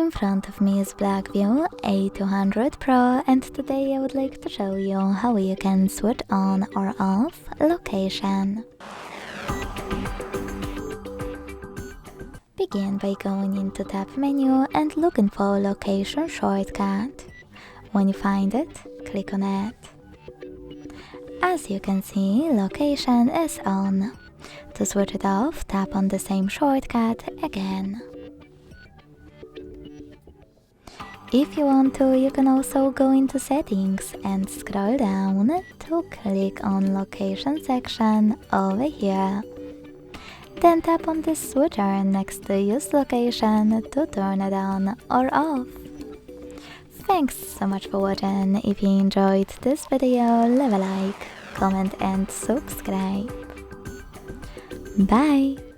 In front of me is Blackview A200 Pro, and today I would like to show you how you can switch on or off location. Begin by going into Tab menu and looking for location shortcut. When you find it, click on it. As you can see, location is on. To switch it off, tap on the same shortcut again. If you want to, you can also go into settings and scroll down to click on location section over here. Then tap on the switcher next to use location to turn it on or off. Thanks so much for watching. If you enjoyed this video, leave a like, comment and subscribe. Bye!